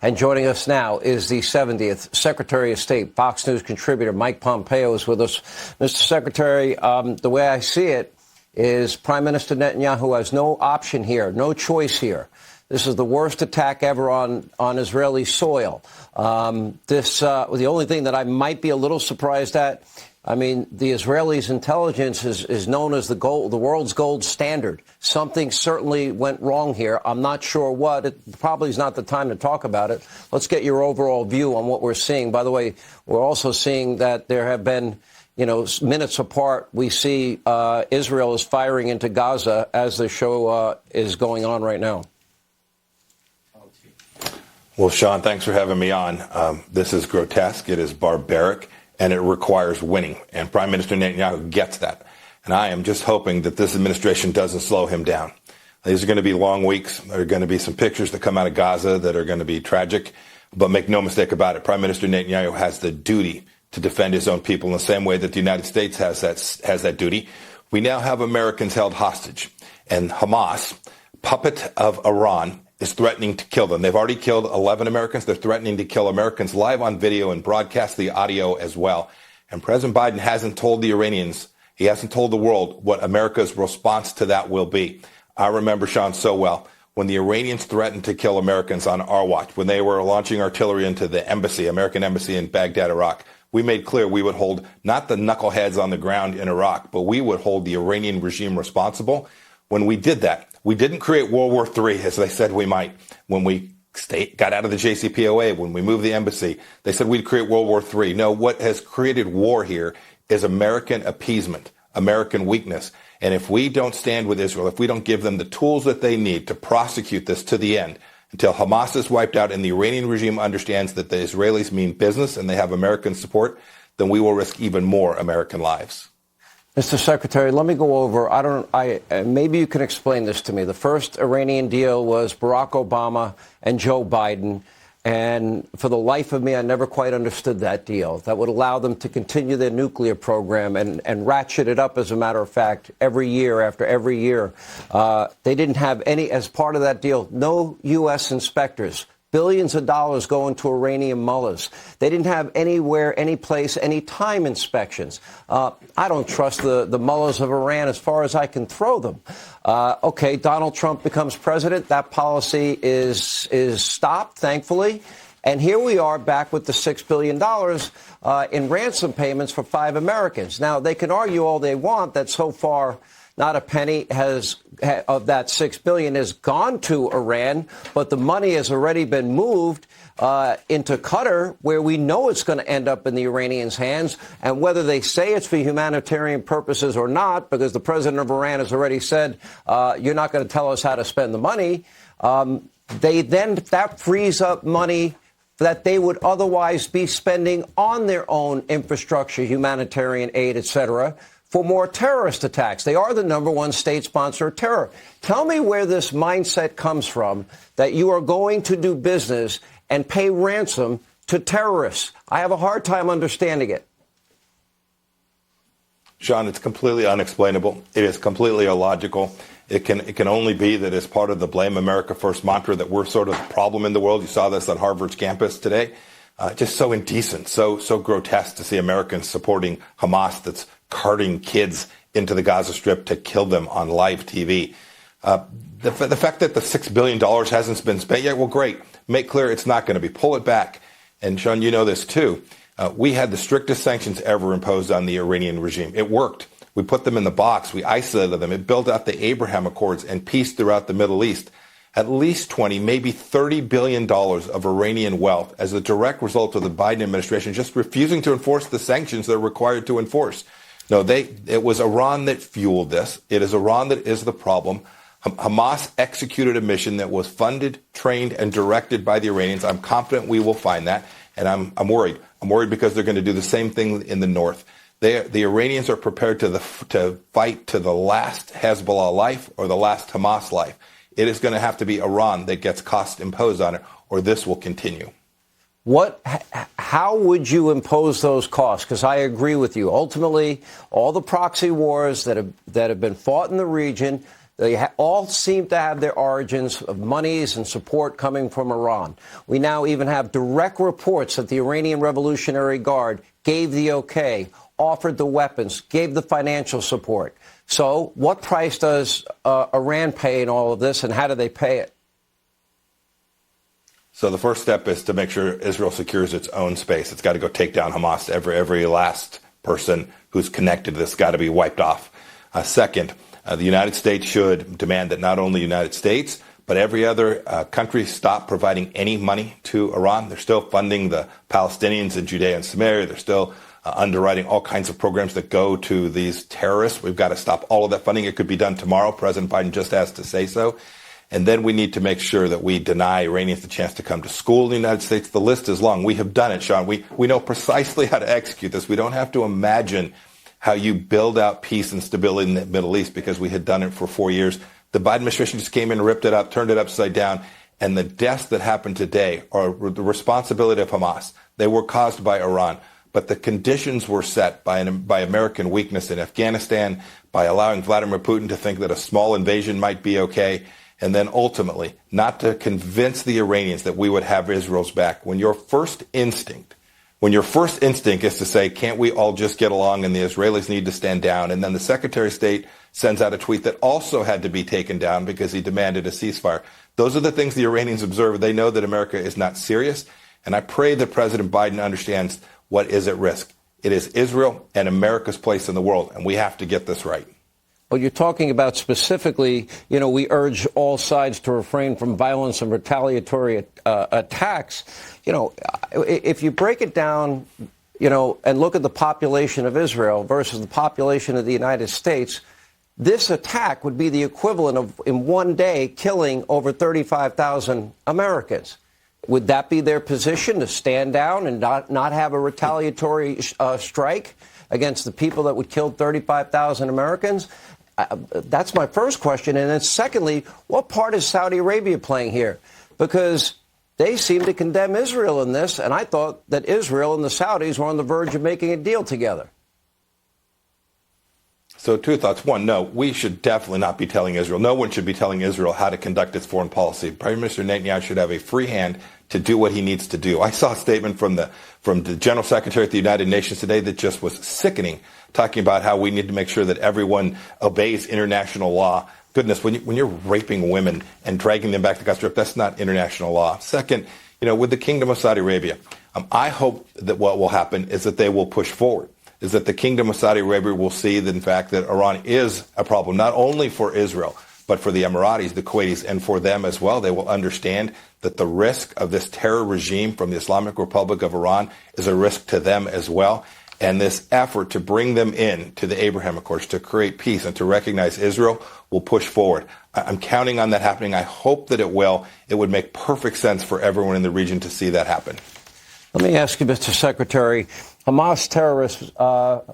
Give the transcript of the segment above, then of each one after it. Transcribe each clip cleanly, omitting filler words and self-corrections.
And joining us now is the 70th Secretary of State, Fox News contributor Mike Pompeo is with us. Mr. Secretary, the way I see it is Prime Minister Netanyahu has no option here, no choice here. This is the worst attack ever on Israeli soil. The only thing that I might be a little surprised at, I mean, the Israelis' intelligence is known as the world's gold standard. Something certainly went wrong here. I'm not sure what. It probably is not the time to talk about it. Let's get your overall view on what we're seeing. By the way, we're also seeing that there have been, minutes apart, we see Israel is firing into Gaza as the show is going on right now. Well, Sean, thanks for having me on. This is grotesque. It is barbaric. And it requires winning. And Prime Minister Netanyahu gets that. And I am just hoping that this administration doesn't slow him down. These are going to be long weeks. There are going to be some pictures that come out of Gaza that are going to be tragic. But make no mistake about it, Prime Minister Netanyahu has the duty to defend his own people in the same way that the United States has that duty. We now have Americans held hostage. And Hamas, puppet of Iran, is threatening to kill them. They've already killed 11 Americans. They're threatening to kill Americans live on video and broadcast the audio as well. And President Biden hasn't told the Iranians, he hasn't told the world what America's response to that will be. I remember, Sean, so well, when the Iranians threatened to kill Americans on our watch, when they were launching artillery into the embassy, American embassy in Baghdad, Iraq, we made clear we would hold not the knuckleheads on the ground in Iraq, but we would hold the Iranian regime responsible. When we did that, we didn't create World War III, as they said we might. When we got out of the JCPOA, when we moved the embassy, they said we'd create World War III. No, what has created war here is American appeasement, American weakness. And if we don't stand with Israel, if we don't give them the tools that they need to prosecute this to the end, until Hamas is wiped out and the Iranian regime understands that the Israelis mean business and they have American support, then we will risk even more American lives. Mr. Secretary, let me go over, maybe you can explain this to me. The first Iranian deal was Barack Obama and Joe Biden. And for the life of me, I never quite understood that deal. That would allow them to continue their nuclear program and ratchet it up, as a matter of fact, every year after every year. They didn't have any, as part of that deal, no U.S. inspectors. Billions of dollars going to Iranian mullahs. They didn't have anywhere, any place, any time inspections. I don't trust the mullahs of Iran as far as I can throw them. Okay, Donald Trump becomes president. That policy is stopped, thankfully. And here we are back with the $6 billion in ransom payments for 5 Americans. Now, they can argue all they want that so far not a penny of that $6 billion has gone to Iran, but the money has already been moved into Qatar, where we know it's going to end up in the Iranians' hands. And whether they say it's for humanitarian purposes or not, because the president of Iran has already said, you're not going to tell us how to spend the money, that frees up money that they would otherwise be spending on their own infrastructure, humanitarian aid, et cetera, for more terrorist attacks. They are the #1 state sponsor of terror. Tell me where this mindset comes from that you are going to do business and pay ransom to terrorists. I have a hard time understanding it. Sean, it's completely unexplainable. It is completely illogical. It can only be that as part of the Blame America First mantra that we're sort of the problem in the world. You saw this on Harvard's campus today. Just so indecent, so grotesque to see Americans supporting Hamas that's carting kids into the Gaza Strip to kill them on live TV. The fact that the $6 billion hasn't been spent yet, well, great. Make clear it's not going to be. Pull it back. And, Sean, you know this, too. We had the strictest sanctions ever imposed on the Iranian regime. It worked. We put them in the box. We isolated them. It built out the Abraham Accords and peace throughout the Middle East. At least 20, maybe $30 billion of Iranian wealth as a direct result of the Biden administration just refusing to enforce the sanctions they're required to enforce. No, it was Iran that fueled this. It is Iran that is the problem. Hamas executed a mission that was funded, trained, and directed by the Iranians. I'm confident we will find that, and I'm worried. I'm worried because they're going to do the same thing in the north. The Iranians are prepared to fight to the last Hezbollah life or the last Hamas life. It is going to have to be Iran that gets cost imposed on it, or this will continue. How would you impose those costs? Because I agree with you. Ultimately, all the proxy wars that have been fought in the region, They all seem to have their origins of monies and support coming from Iran. We now even have direct reports that the Iranian Revolutionary Guard gave the okay, offered the weapons, gave the financial support. So what price does Iran pay in all of this, and how do they pay it? So the first step is to make sure Israel secures its own space. It's got to go take down Hamas. Every last person who's connected to this got to be wiped off. Second, the United States should demand that not only the United States, but every other country stop providing any money to Iran. They're still funding the Palestinians in Judea and Samaria. They're still underwriting all kinds of programs that go to these terrorists. We've got to stop all of that funding. It could be done tomorrow. President Biden just asked to say so. And then we need to make sure that we deny Iranians the chance to come to school in the United States. The list is long. We have done it, Sean. We know precisely how to execute this. We don't have to imagine how you build out peace and stability in the Middle East because we had done it for 4 years. The Biden administration just came in, ripped it up, turned it upside down. And the deaths that happened today are the responsibility of Hamas. They were caused by Iran. But the conditions were set by American weakness in Afghanistan, by allowing Vladimir Putin to think that a small invasion might be okay. And then ultimately, not to convince the Iranians that we would have Israel's back. When your first instinct is to say, can't we all just get along and the Israelis need to stand down? And then the Secretary of State sends out a tweet that also had to be taken down because he demanded a ceasefire. Those are the things the Iranians observe. They know that America is not serious. And I pray that President Biden understands what is at risk. It is Israel and America's place in the world. And we have to get this right. Well, you're talking about specifically, we urge all sides to refrain from violence and retaliatory attacks. If you break it down, and look at the population of Israel versus the population of the United States, this attack would be the equivalent of, in one day, killing over 35,000 Americans. Would that be their position, to stand down and not have a retaliatory strike against the people that would kill 35,000 Americans? That's my first question. And then secondly, what part is Saudi Arabia playing here? Because they seem to condemn Israel in this, and I thought that Israel and the Saudis were on the verge of making a deal together. So two thoughts. One, no, we should definitely not be telling Israel. No one should be telling Israel how to conduct its foreign policy. Prime Minister Netanyahu should have a free hand to do what he needs to do. I saw a statement from the General Secretary at the United Nations today that just was sickening, talking about how we need to make sure that everyone obeys international law. Goodness, when you're raping women and dragging them back to Gaza Strip, that's not international law. Second, with the Kingdom of Saudi Arabia, I hope that what will happen is that they will push forward, is that the Kingdom of Saudi Arabia will see that, in fact, that Iran is a problem, not only for Israel, but for the Emiratis, the Kuwaitis, and for them as well. They will understand that the risk of this terror regime from the Islamic Republic of Iran is a risk to them as well. And this effort to bring them in to the Abraham Accords, to create peace and to recognize Israel, will push forward. I'm counting on that happening. I hope that it will. It would make perfect sense for everyone in the region to see that happen. Let me ask you, Mr. Secretary, Hamas terrorists,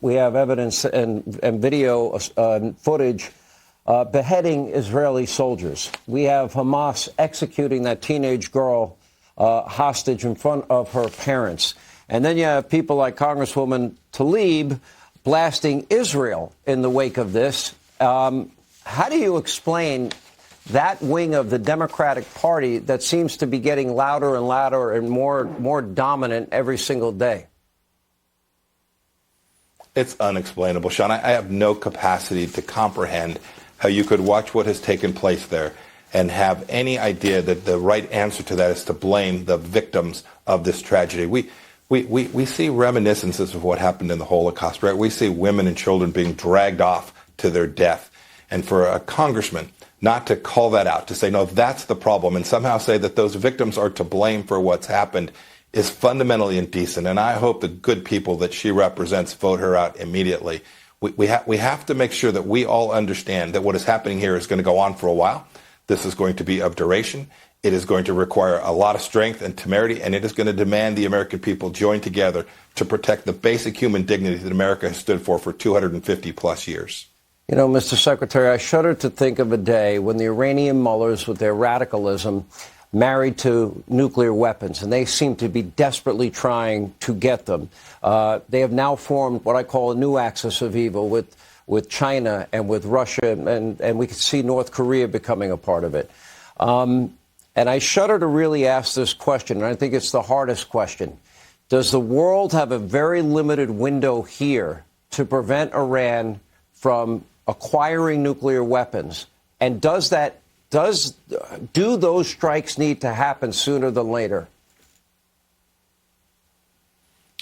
we have evidence and video footage beheading Israeli soldiers. We have Hamas executing that teenage girl hostage in front of her parents. And then you have people like Congresswoman Tlaib blasting Israel in the wake of this. How do you explain that wing of the Democratic Party that seems to be getting louder and louder and more dominant every single day? It's unexplainable, Sean. I have no capacity to comprehend how you could watch what has taken place there and have any idea that the right answer to that is to blame the victims of this tragedy. We see reminiscences of what happened in the Holocaust, right? We see women and children being dragged off to their death. And for a congressman not to call that out, to say, no, that's the problem, and somehow say that those victims are to blame for what's happened is fundamentally indecent. And I hope the good people that she represents vote her out immediately. We have to make sure that we all understand that what is happening here is going to go on for a while. This is going to be of duration. It is going to require a lot of strength and temerity, and it is going to demand the American people join together to protect the basic human dignity that America has stood for 250 plus years. Mr. Secretary, I shudder to think of a day when the Iranian mullahs, with their radicalism, married to nuclear weapons, and they seem to be desperately trying to get them. They have now formed what I call a new axis of evil with with China and with Russia, and we could see North Korea becoming a part of it. And I shudder to really ask this question, and I think it's the hardest question. Does the world have a very limited window here to prevent Iran from acquiring nuclear weapons? And do those strikes need to happen sooner than later?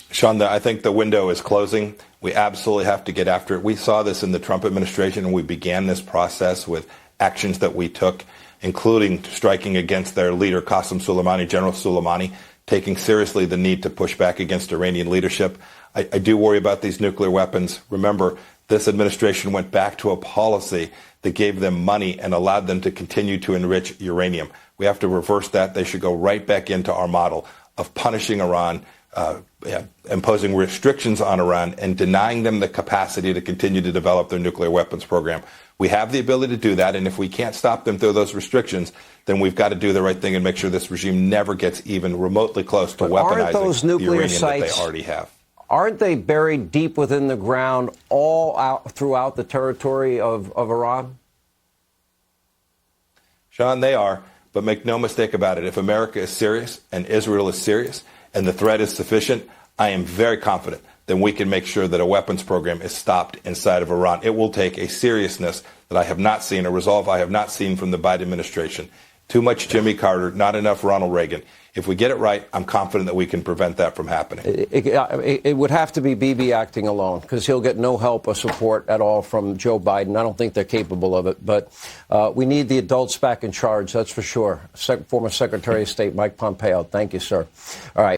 Sean, I think the window is closing. We absolutely have to get after it. We saw this in the Trump administration, and we began this process with actions that we took, including striking against their leader, Qasem Soleimani, General Soleimani, taking seriously the need to push back against Iranian leadership. I do worry about these nuclear weapons. Remember, this administration went back to a policy that gave them money and allowed them to continue to enrich uranium. We have to reverse that. They should go right back into our model of punishing Iran, imposing restrictions on Iran, and denying them the capacity to continue to develop their nuclear weapons program. We have the ability to do that, and if we can't stop them through those restrictions, then we've got to do the right thing and make sure this regime never gets even remotely close to weaponizing the uranium that they already have. Aren't they buried deep within the ground all out throughout the territory of Iran? Sean, they are, but make no mistake about it. If America is serious and Israel is serious and the threat is sufficient, I am very confident that we can make sure that a weapons program is stopped inside of Iran. It will take a seriousness that I have not seen, a resolve I have not seen from the Biden administration. Too much Jimmy Carter, not enough Ronald Reagan. If we get it right, I'm confident that we can prevent that from happening. It would have to be Bibi acting alone, because he'll get no help or support at all from Joe Biden. I don't think they're capable of it. But we need the adults back in charge, that's for sure. Former Secretary of State Mike Pompeo. Thank you, sir. All right.